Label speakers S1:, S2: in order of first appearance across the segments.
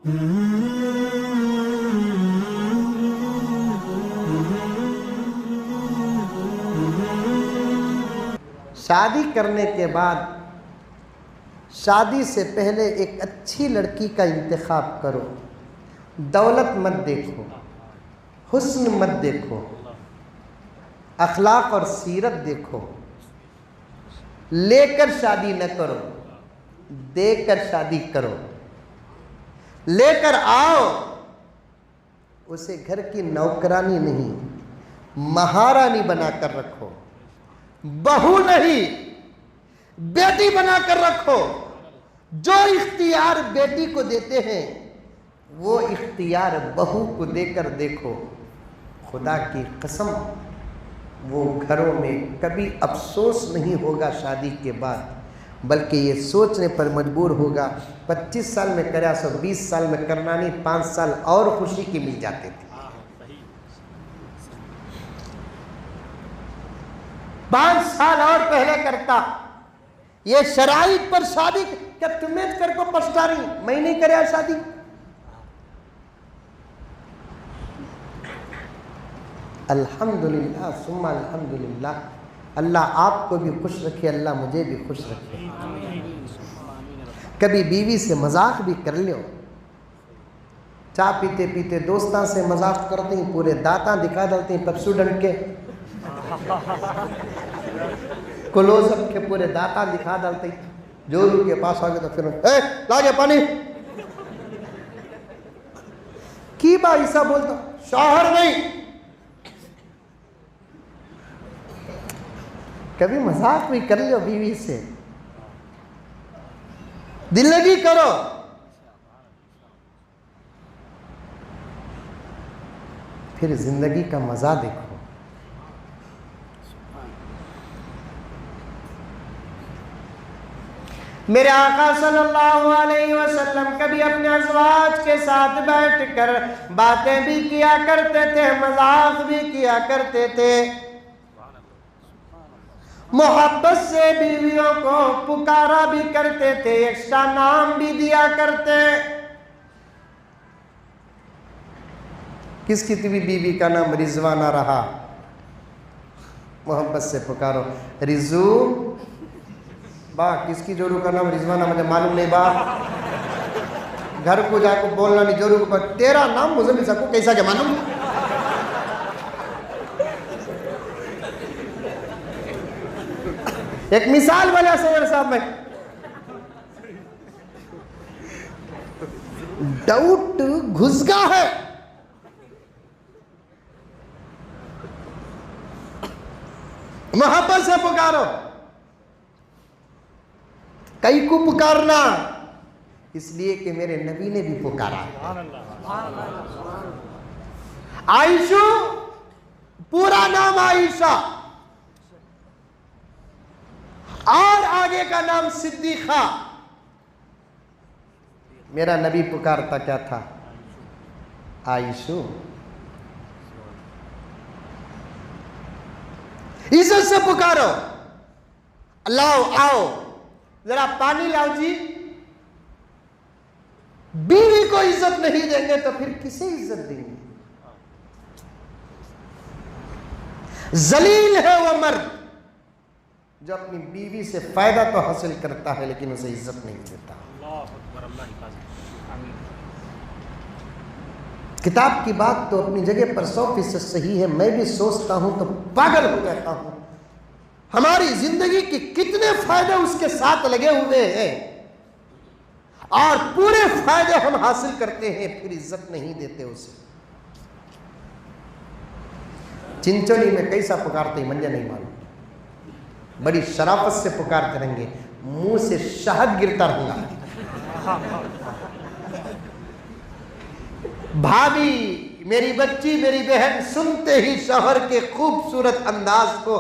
S1: शादी करने के बाद शादी से पहले एक अच्छी लड़की का इंतखाब करो। दौलत मत देखो, हुस्न मत देखो, अखलाक और सीरत देखो। लेकर शादी न करो, देकर शादी करो। लेकर आओ, उसे घर की नौकरानी नहीं, महारानी बनाकर रखो। बहू नहीं, बेटी बनाकर रखो। जो इख्तियार बेटी को देते हैं वो इख्तियार बहू को देकर देखो। खुदा की कसम, वो घरों में कभी अफसोस नहीं होगा शादी के बाद, बल्कि ये सोचने पर मजबूर होगा 25 साल में करा सो 20 साल में करना नहीं, 5 साल और खुशी की मिल जाते थे। 5 साल और पहले करता। ये शराइत पर शादी, क्या तुम्हें कर को पछता रही, मैं नहीं करे शादी। अल्हम्दुलिल्लाह सुम्मा अल्हम्दुलिल्लाह। अल्लाह आपको भी खुश रखे, अल्लाह मुझे भी खुश रखे। कभी बीवी से मजाक भी कर लो। चाय पीते पीते दोस्तां से मजाक करते ही पूरे दांता दिखा डालते हैं, पेप्सोडेंट के क्लोजअप के पूरे दांता दिखा डालते हैं। जोरू के पास आ गए तो फिर लागे पानी की बा ऐसा बोलता, शौहर नहीं। कभी मजाक भी कर लो बीवी से, दिल लगी करो। फिर जिंदगी का मजा देखो। मेरे आका सल्लल्लाहु अलैहि वसल्लम कभी अपने अज़वाज के साथ बैठकर बातें भी किया करते थे, मजाक भी किया करते थे। मोहब्बत से बीवियों को पुकारा भी करते थे, एक्स्ट्रा नाम भी दिया करते। किसकी भी बीवी का नाम रिजवाना रहा, मोहब्बत से पुकारो रिजू बा। किसकी जोरू का नाम रिजवाना मुझे मालूम नहीं बा। घर को जाकर बोलना नहीं जोरू को, तेरा नाम मुझे मिल सकूं कैसा क्या मालूम। एक मिसाल वाला सैयद साहब में डाउट घुस गया है। मोहब्बत से पुकारो। कई को पुकारना, इसलिए कि मेरे नबी ने भी पुकारा। आयशा, पूरा नाम आयशा और आगे का नाम सिद्दीक़ा। मेरा नबी पुकारता क्या था, आयशा। इज्जत से पुकारो, लाओ आओ जरा पानी लाओ जी। बीवी को इज्जत नहीं देंगे तो फिर किसे इज्जत देंगे। जलील है वो मर्द जो अपनी बीवी से फायदा तो हासिल करता है लेकिन उसे इज्जत नहीं देता। किताब की बात तो अपनी जगह पर 100% सही है। मैं भी सोचता हूं तो पागल हो जाता हूं। हमारी जिंदगी के कितने फायदे उसके साथ लगे हुए हैं और पूरे फायदे हम हासिल करते हैं, फिर इज्जत नहीं देते उसे। चिंचोली में कैसा पुकारते मुझे नहीं मालूम, बड़ी शराफत से पुकारते रहेंगे, मुंह से शहद गिरता रहेगा। भाभी, मेरी बच्ची, मेरी बहन सुनते ही शौहर के खूबसूरत अंदाज को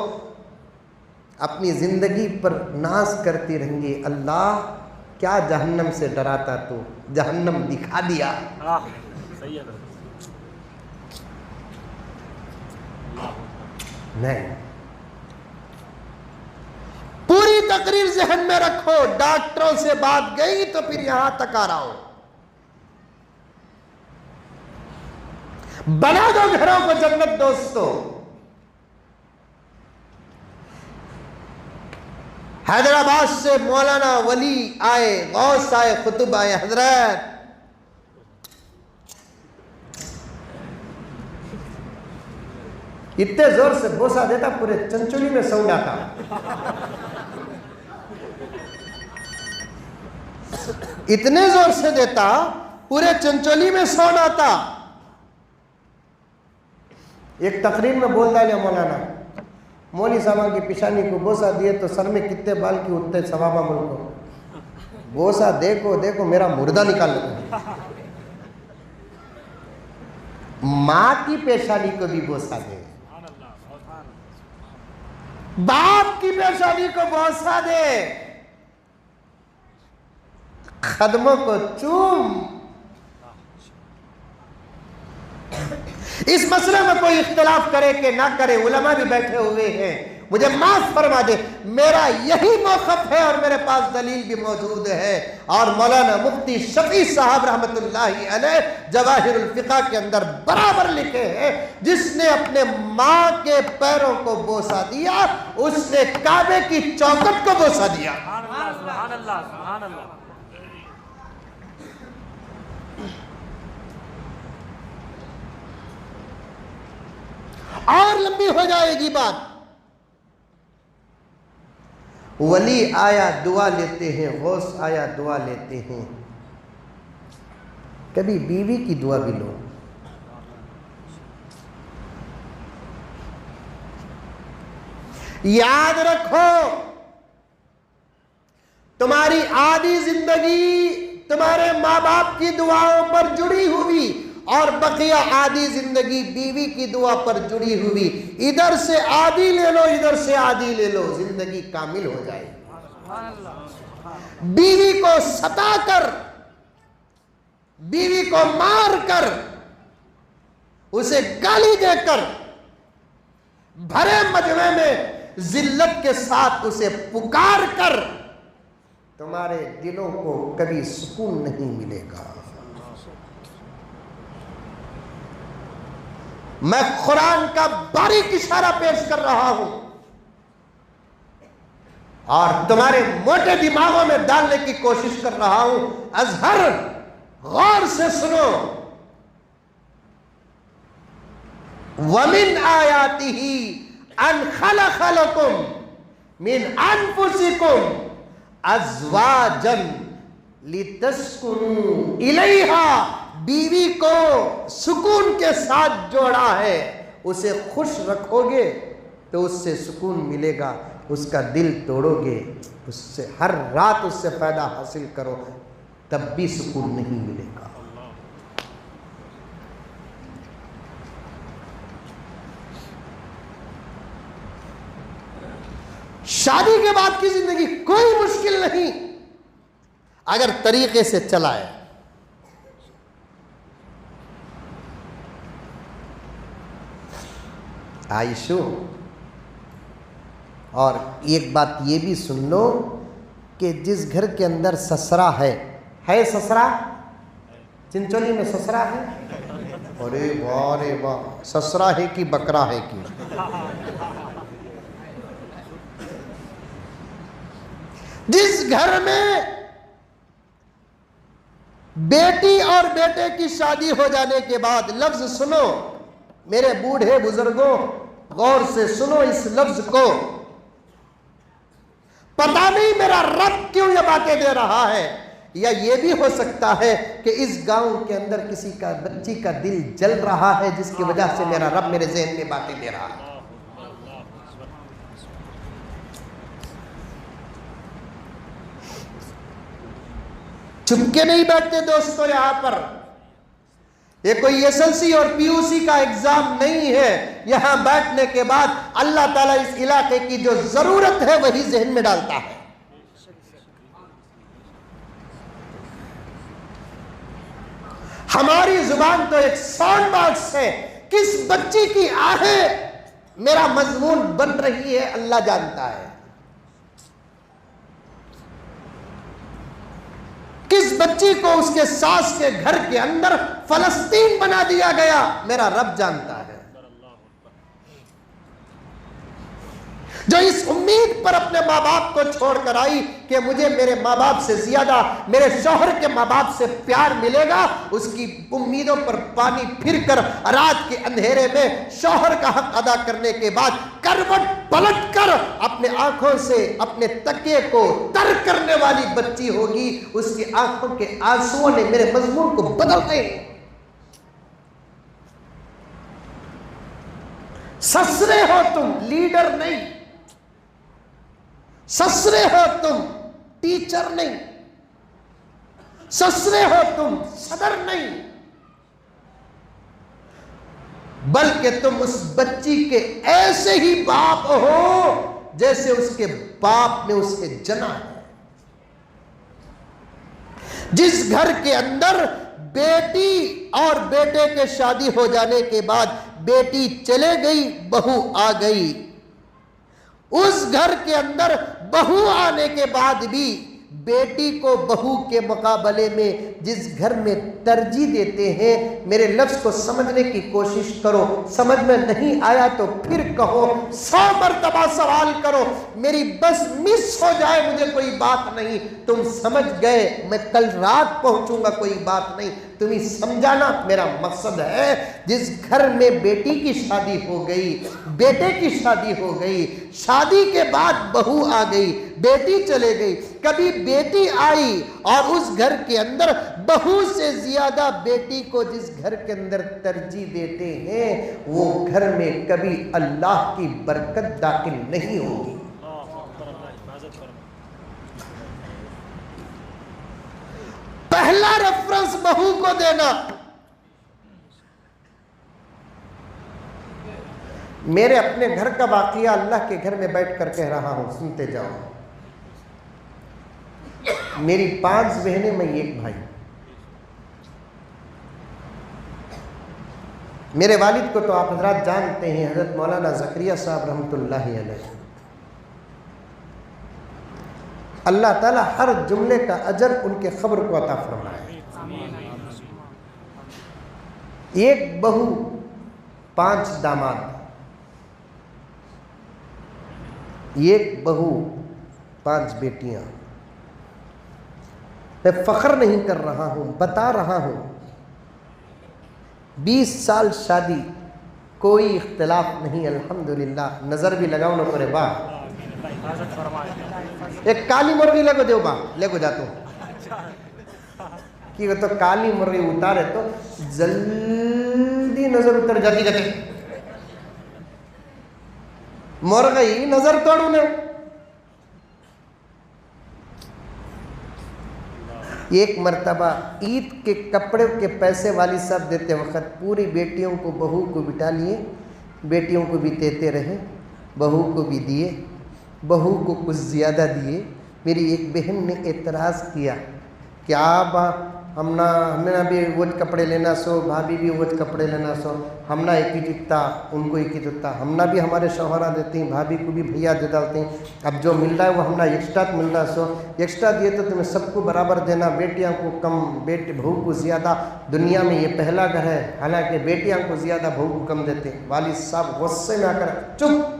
S1: अपनी जिंदगी पर नाज करती रहेंगी। अल्लाह क्या जहन्नम से डराता तू, जहन्नम दिखा दिया।
S2: सही है।
S1: नहीं, पूरी तकरीर जहन में रखो। डॉक्टरों से बात गई तो फिर यहां तक आ रहा हो। बना दो घरों को जन्नत दोस्तों। हैदराबाद से मौलाना वली आए, गौस आए, कुतुब आए। हजरत इतने जोर से बोसा देता पूरे चंचुली में साउंड आता। इतने जोर से देता पूरे चंचोली में साउंड आता। एक तकरीर में बोल डाले मौलाना, मौली साहब की पिशानी को बोसा दिए तो सर में कितने बाल की उठते सवाबा मुल्को। बोसा देखो देखो मेरा मुर्दा निकाल लेता। माँ की पेशानी को भी बोसा दे, बाप की पेशानी को बोसा दे, कदमों को चूम। इस मसले में कोई इख्तिलाफ करे कि ना करे, उलमा भी बैठे हुए हैं, मुझे माफ फरमा दे। मेरा यही मौक़िफ़ है और मेरे पास दलील भी मौजूद है। और मौलाना मुफ्ती शफी साहब रहमतुल्लाहि अलैह जवाहिरुल फ़िक़ह के अंदर बराबर लिखे हैं, जिसने अपने माँ के पैरों को बोसा दिया उसने काबे की चौखट को बोसा दिया। सुभान अल्लाह, सुभान अल्लाह। और लंबी हो जाएगी बात। वली आया दुआ लेते हैं, गौस आया दुआ लेते हैं। कभी बीवी की दुआ भी लो। याद रखो तुम्हारी आधी जिंदगी तुम्हारे माँ बाप की दुआओं पर जुड़ी हुई और बकिया आधी जिंदगी बीवी की दुआ पर जुड़ी हुई। इधर से आधी ले लो, इधर से आधी ले लो, जिंदगी कामिल हो जाएगी। बीवी को सताकर, बीवी को मार कर, उसे गाली देकर, भरे मजमे में जिल्लत के साथ उसे पुकार कर तुम्हारे दिलों को कभी सुकून नहीं मिलेगा। मैं कुरान का बारीक इशारा पेश कर रहा हूं और तुम्हारे मोटे दिमागों में डालने की कोशिश कर रहा हूं। अजहर गौर से सुनो। वमिन आयातिही अन खलक़ लकुम मिन अनफुसिकुम अज़वाजन लितस्कुनु इलैहा। बीवी को सुकून के साथ जोड़ा है, उसे खुश रखोगे तो उससे सुकून मिलेगा, उसका दिल तोड़ोगे, उससे हर रात उससे फायदा हासिल करो तब भी सुकून नहीं मिलेगा। शादी के बाद की जिंदगी कोई मुश्किल नहीं अगर तरीके से चलाए। आयशो, और एक बात ये भी सुन लो कि जिस घर के अंदर ससरा है ससरा, चिंचोली में ससरा है, अरे वाह रे वाह, ससरा है कि बकरा है कि। जिस घर में बेटी और बेटे की शादी हो जाने के बाद, लफ्ज सुनो मेरे बूढ़े बुजुर्गों, गौर से सुनो इस लफ्ज को। पता नहीं मेरा रब क्यों ये बातें दे रहा है, या ये भी हो सकता है कि इस गांव के अंदर किसी का बच्ची का दिल जल रहा है जिसकी वजह से मेरा रब मेरे ज़हन में बातें दे रहा है। चुपके नहीं बैठते दोस्तों। यहां पर ये कोई एसएलसी और पीयूसी का एग्जाम नहीं है। यहां बैठने के बाद अल्लाह ताला इस इलाके की जो जरूरत है वही जहन में डालता है। हमारी जुबान तो एक साउंड बॉक्स है। किस बच्ची की आहें मेरा मजमून बन रही है अल्लाह जानता है। किस बच्ची को उसके सास के घर के अंदर फलस्तीन बना दिया गया, मेरा रब जानता है। जो इस उम्मीद पर अपने माँ बाप को छोड़कर आई कि मुझे मेरे माँ बाप से ज्यादा मेरे शौहर के माँ बाप से प्यार मिलेगा, उसकी उम्मीदों पर पानी फिरकर रात के अंधेरे में शौहर का हक अदा करने के बाद करवट पलटकर अपने आंखों से अपने तकिए को तर करने वाली बच्ची होगी, उसकी आंखों के आंसुओं ने मेरे मजमून को बदल दिए। ससुरे हो तुम, लीडर नहीं। ससुरे हो तुम, टीचर नहीं। ससुरे हो तुम, सदर नहीं, बल्कि तुम उस बच्ची के ऐसे ही बाप हो जैसे उसके बाप ने उसे जना है। जिस घर के अंदर बेटी और बेटे के शादी हो जाने के बाद बेटी चले गई, बहू आ गई, उस घर के अंदर बहू आने के बाद भी बेटी को बहू के मुकाबले में जिस घर में तरजीह देते हैं, मेरे लफ्ज को समझने की कोशिश करो, समझ में नहीं आया तो फिर कहो, 100 मरतबा सवाल करो, मेरी बस मिस हो जाए मुझे कोई बात नहीं, तुम समझ गए मैं कल रात पहुंचूंगा कोई बात नहीं, तुम्हें समझाना मेरा मकसद है। जिस घर में बेटी की शादी हो गई, बेटे की शादी हो गई, शादी के बाद बहू आ गई, बेटी चले गई, कभी बेटी आई और उस घर के अंदर बहू से ज्यादा बेटी को जिस घर के अंदर तरजीह देते हैं, वो घर में कभी अल्लाह की बरकत दाखिल नहीं होगी। पहला रेफरेंस बहू को देना। मेरे अपने घर का वाकया अल्लाह के घर में बैठ कर कह रहा हूं, सुनते जाओ। मेरी 5 बहनें, मैं एक भाई। मेरे वालिद को तो आप हजरात जानते हैं, हजरत मौलाना ज़करिया साहब रहमतुल्लाहि अलैह। अल्लाह ताला हर जुमले का अजर उनके खबर को अता फरमाए। एक बहू, 5 दामाद, एक बहू, 5 बेटियां। मैं फख्र नहीं कर रहा हूं, बता रहा हूं। 20 साल शादी, कोई इख्तिलाफ नहीं, अल्हम्दुलिल्लाह। नजर भी लगाओ ना करे, वाह। एक काली मुर्गी लेको दो बा, लेको जातो कि तो काली मुर्गी उतारे तो जल्दी नजर उतर जाती जाती, मर गई नजर तोड़ू ने। एक मर्तबा ईद के कपड़े के पैसे वाली साहब देते वक्त पूरी बेटियों को, बहू को बिठा लिए, बेटियों को भी देते रहे, बहू को भी दिए, बहू को कुछ ज़्यादा दिए। मेरी एक बहन ने एतराज़ किया कि आप हमने भी वो कपड़े लेना सो, भाभी भी वो कपड़े लेना सो, हमना एक ही जुत्ता, उनको एक ही जुत्ता, हमना भी हमारे शौहरा देते हैं, भाभी को भी भैया दे डालते हैं, अब जो मिल रहा है वो हमना एक्स्ट्रा मिल रहा सो, एक्स्ट्रा दिए तो तुम्हें सबको बराबर देना, बेटियां को कम, बेटे बहू को ज़्यादा। दुनिया में ये पहला घर है, हालांकि बेटियां को ज़्यादा बहू को कम देते हैं। वालिद साहब गुस्से में आकर, चुप,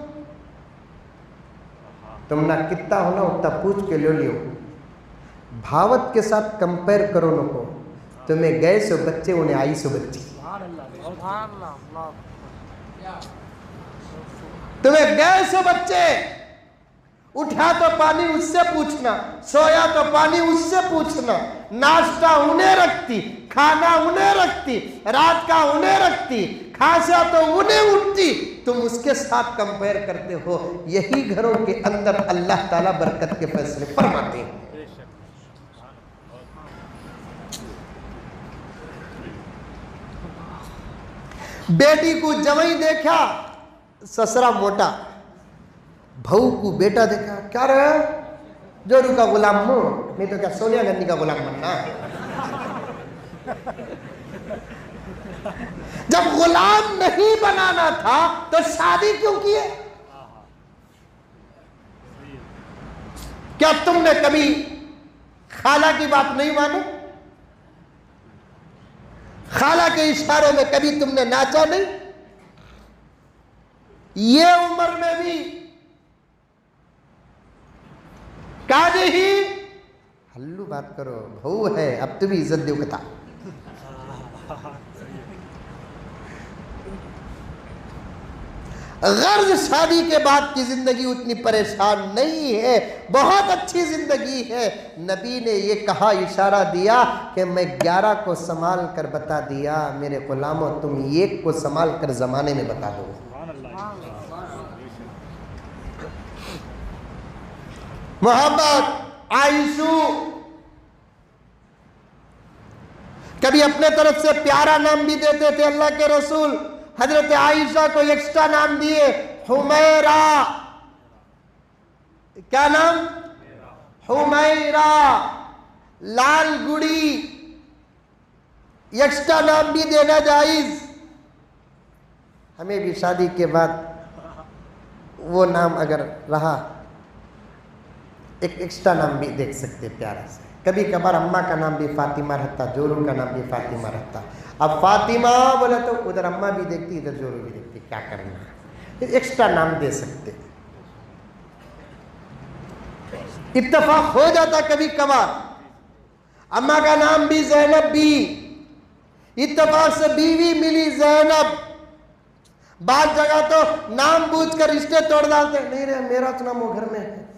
S1: तुम ना कितना हो ना उतना पूछ के ले लियो, भावत के साथ कंपेयर करो नको, तुम्हें गए सो बच्चे, उन्हें आई सो बच्ची। तुम्हें गए सो बच्चे, उठा तो पानी उससे पूछना, सोया तो पानी उससे पूछना, नाश्ता उन्हें रखती, खाना उन्हें रखती, रात का उन्हें रखती, खांसा तो उन्हें उठती, तुम उसके साथ कंपेयर करते हो। यही घरों के अंदर अल्लाह ताला बरकत के फैसले फरमाते हैं। बेटी को जवाई देखा, ससुरा मोटा, बहू को बेटा देखा, क्या रहा जोरू का गुलाम हूं, नहीं तो क्या सोनिया गांधी का गुलाम बनना। जब गुलाम नहीं बनाना था तो शादी क्यों की है? क्या तुमने कभी खाला की बात नहीं मानी? के इशारों में कभी तुमने नाचा नहीं? ये उम्र में भी काजे ही हल्लू बात करो, भाऊ है, अब तो भी इज्जत दो कता। गर्ज शादी के बाद की जिंदगी उतनी परेशान नहीं है, बहुत अच्छी जिंदगी है। नबी ने ये कहा, इशारा दिया कि मैं 11 को संभाल कर बता दिया, मेरे गुलामों तुम एक को संभाल कर जमाने में बता दो। मोहब्बत आयशू, कभी अपने तरफ से प्यारा नाम भी देते थे अल्लाह के रसूल। हजरत आयशा को एक्स्ट्रा नाम दिए, हुमैरा। क्या नाम? हुमैरा, लाल गुड़ी। एक्स्ट्रा नाम भी देना जायज। हमें भी शादी के बाद वो नाम अगर रहा, एक एक्स्ट्रा नाम भी देख सकते प्यारा से। कभी कभार अम्मा का नाम भी फातिमा रहता, जोरू का नाम भी फातिमा रहता। अब फातिमा बोला तो उधर अम्मा भी देखती, इधर जोरू भी देखती, क्या करना, एक्स्ट्रा नाम दे सकते। इत्तेफाक हो जाता कभी कभार, अम्मा का नाम भी जैनब भी, इत्तेफाक से बीवी मिली जैनब। बाद जगह तो नाम बूझ कर रिश्ते तोड़ डालते, नहीं रे मेरा तो नाम वो घर में है,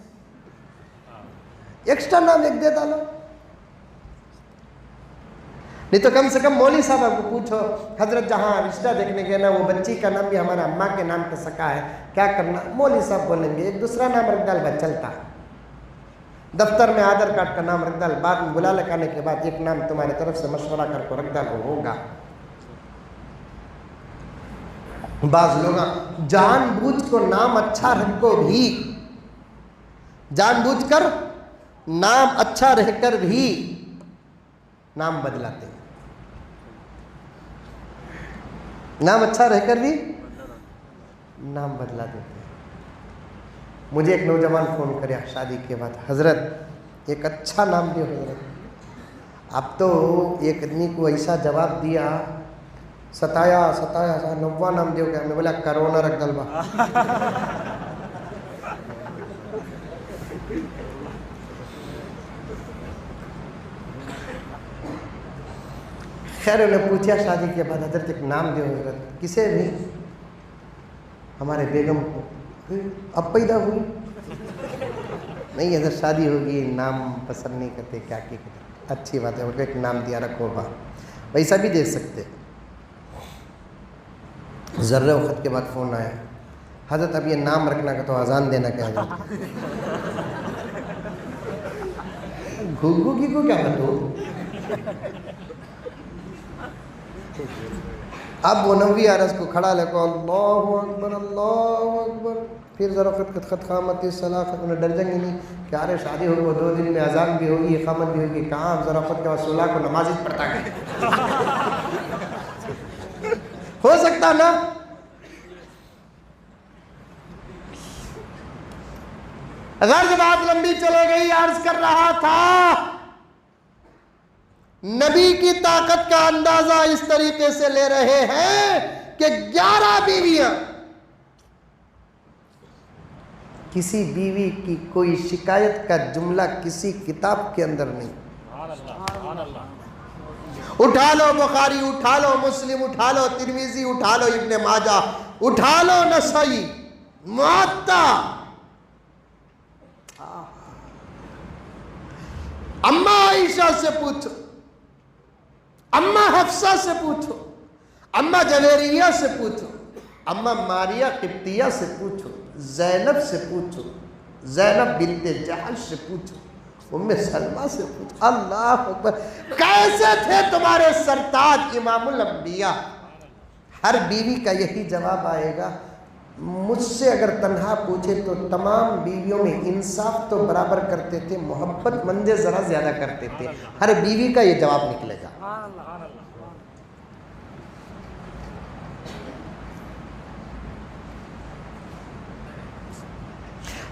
S1: एक्स्ट्रा नाम एक दे डालो। नहीं तो कम से कम मौली साहब को पूछो, हजरत जहां रिश्ता देखने गए ना, वो बच्ची का नाम भी हमारे अम्मा के नाम पे सका है, क्या करना? मौली साहब बोलेंगे एक दूसरा नाम रख डाल, बस चलता। दफ्तर में आधार कार्ड का नाम रख डाल, बाद में बुला लगाने के बाद एक नाम तुम्हारी तरफ से मशवरा करके रख डाल, वो होगा। बाज लोग जानबूझ को नाम अच्छा रखो भी, जानबूझकर नाम अच्छा रहकर भी नाम बदलाते हैं, नाम अच्छा रहकर भी नाम बदला देते हैं। मुझे एक नौजवान फ़ोन करे शादी के बाद, हज़रत एक अच्छा नाम दियो हज़रत। अब तो एक आदमी को ऐसा जवाब दिया, सताया 90 नाम दियो क्या? मैं बोला करोना रख दलवा। खैर उन्हें पूछा शादी के बाद, हजरत एक नाम दो हजरत, किसे भी? हमारे बेगम को। अब पैदा हुई? नहीं हजरत शादी होगी, नाम पसंद नहीं करते, क्या की करते। अच्छी बात है, उनको एक नाम दिया, रखो बा, वैसा भी दे सकते। ज़र्रे वक्त के बाद फ़ोन आया, हजरत अब ये नाम रखना का तो अजान देना क्या हजरत? घुग्गू की को क्या बताओ। अब वो 90 अरस को खड़ा लेको अल्लाहु अकबर अल्लाहु अकबर, फिर ज़रा खत खामती सलाह, उन्हें डर जाएंगे नहीं कि अरे शादी होगी, वो 2 दिन में अजान भी होगी, इकामत भी होगी, कहाँ ज़रा खत के सुलह को नमाज ही पढ़ता है। हो सकता ना? अगर बात लंबी चले गई, अर्ज कर रहा था नबी की ताकत का अंदाजा इस तरीके से ले रहे हैं कि 11 बीवियां, किसी बीवी की कोई शिकायत का जुमला किसी किताब के अंदर नहीं। उठा लो बुखारी, उठा लो मुस्लिम, उठा लो तिरमिजी, उठा लो इब्ने माजा, उठा लो नसाई, मुअत्ता, अम्मा आयशा से पूछो, अम्मा हफ्सा से पूछो, अम्मा जवेरिया से पूछो, अम्मा मारिया किप्तिया से पूछो, जैनब से पूछो, जैनब बिन्ते जहश से पूछो, उम्मे सलमा से पूछो। अल्लाह अकबर, कैसे थे तुम्हारे सरताज इमामुल अंबिया? हर बीवी का यही जवाब आएगा। मुझसे अगर तन्हा पूछे तो तमाम बीवियों में इंसाफ तो बराबर करते थे, मोहब्बत मंदे ज़रा ज़्यादा करते थे। हर बीवी का ये जवाब निकलेगा।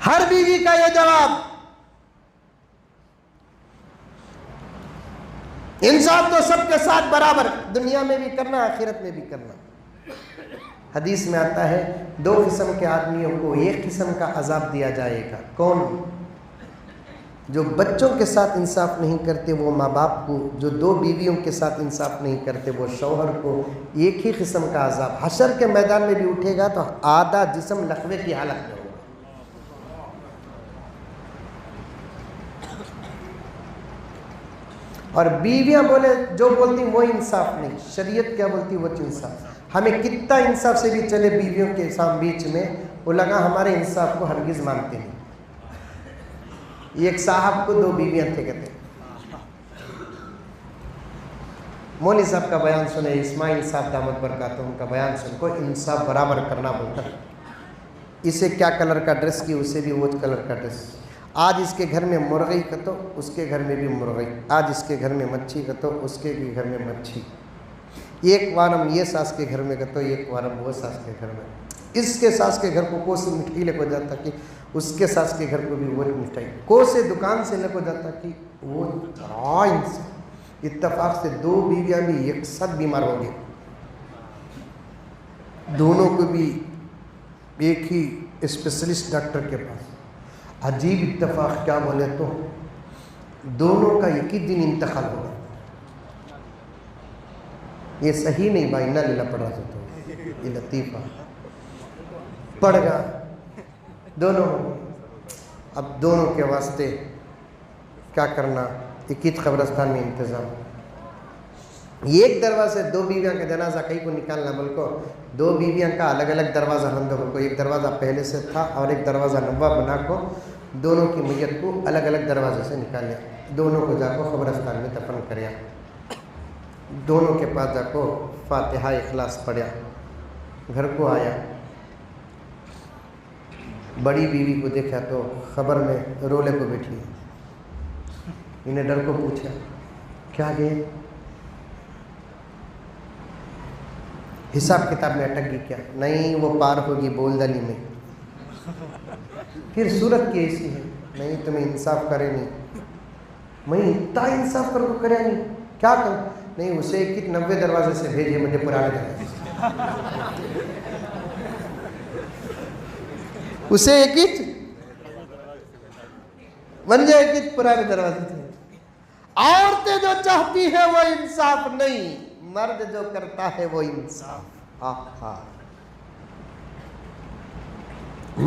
S1: हर बीवी का ये जवाब। इंसाफ तो सबके साथ बराबर, दुनिया में भी करना, आखिरत में भी करना। हदीस में आता है 2 किस्म के आदमियों को 1 किस्म का अजाब दिया जाएगा। कौन? जो बच्चों के साथ इंसाफ नहीं करते वो माँ बाप को, जो 2 बीवियों के साथ इंसाफ नहीं करते वो शौहर को। एक ही किस्म का अजाब हशर के मैदान में भी उठेगा तो आधा जिस्म लकवे की हालत में होगा। और बीवियां बोले जो बोलती वो इंसाफ नहीं, शरीयत क्या बोलती वो इंसाफ। हमें कितना इंसाफ से भी चले बीवियों के बीच में, वो लगा हमारे इंसाफ को हरगिज मानते नहीं। एक साहब को 2 बीवियां थे, कहते मौली साहब का बयान सुने, इस्माइल साहब दामद बरकातहू उनका बयान सुन को इंसाफ बराबर करना बोलता है। इसे क्या कलर का ड्रेस की, उसे भी वो कलर का ड्रेस। आज इसके घर में मुर्गी का तो उसके घर में भी मुर्गी, आज इसके घर में मच्छी का तो उसके भी घर में मच्छी। एक वारम ये सास के घर में का तो एक वारम वो सास के घर में। इसके सास के घर को कोसे मिठाई लेको जाता कि उसके सास के घर को भी वो मिठाई, कोसे दुकान से लेको जाता कि वो। इत्तेफाक से 2 बीवियां भी एक साथ बीमार हो गई, दोनों को भी एक ही स्पेशलिस्ट डॉक्टर के पास। अजीब इत्तेफाक क्या बोले तो दोनों का एक ही दिन इंतकाल हो गया। ये सही नहीं भाई, ना लीला पड़ा तो ये लतीफ़ा पड़ गया दोनों। अब दोनों के वास्ते क्या करना, एक ही कब्रस्तान में इंतज़ाम। एक दरवाजे 2 बीवियाँ का जनाजा कहीं को निकालना, बल्कि 2 बीवियाँ का अलग अलग दरवाज़ा बंद को, एक दरवाज़ा पहले से था और एक दरवाज़ा नवा बना को दोनों की मैयत को अलग अलग दरवाजे से निकालिया। दोनों को जाको कब्रस्तान में दफन कराया। दोनों के पास जाको फातिहा इखलास पढ़ा, घर को आया। बड़ी बीवी को देखा तो खबर में रोले को बैठी। इन्हें डर को पूछा क्या गए, हिसाब किताब में अटक गई क्या? नहीं, वो पार होगी बोलदनी में। फिर सूरत की ऐसी है, नहीं तुम्हें इंसाफ करे नहीं, मैं इतना इंसाफ कर को करे नहीं, क्या करूं? नहीं, उसे एक 90 दरवाजे से भेजिए मुझे पुराने दरवाजे से। उसे एक बन जाए एक पुराने दरवाजे से। औरतें जो चाहती है वो इंसाफ नहीं, मर्द जो करता है वो इंसाफ। हाँ,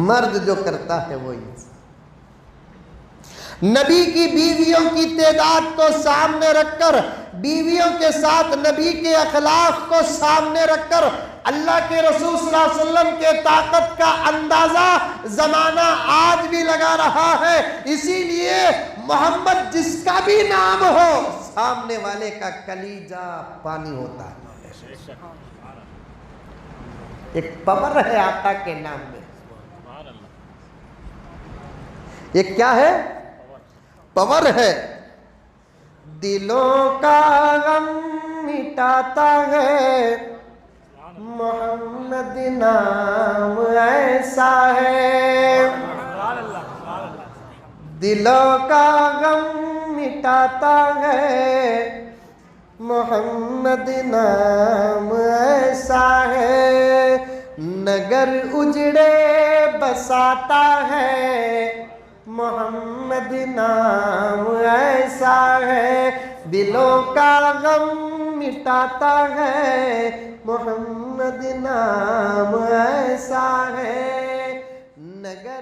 S1: मर्द जो करता है वो इंसाफ। नबी की बीवियों की तादाद को सामने रखकर, बीवियों के साथ नबी के अखलाक को सामने रखकर अल्लाह के रसूल सल्लल्लाहु अलैहि वसल्लम के ताकत का अंदाजा जमाना आज भी लगा रहा है। इसीलिए मोहम्मद जिसका भी नाम हो, सामने वाले का कलीजा पानी होता है। एक पावर है आका के नाम में। ये क्या है? पावर है। दिलों का गम मिटाता है मोहम्मद नाम ऐसा है। दिलों का गम मिटाता है मोहम्मद नाम ऐसा है। नगर उजड़े बसाता है मोहम्मद नाम ऐसा है। दिलों का गम मिटाता है मोहम्मद नाम ऐसा है। नगर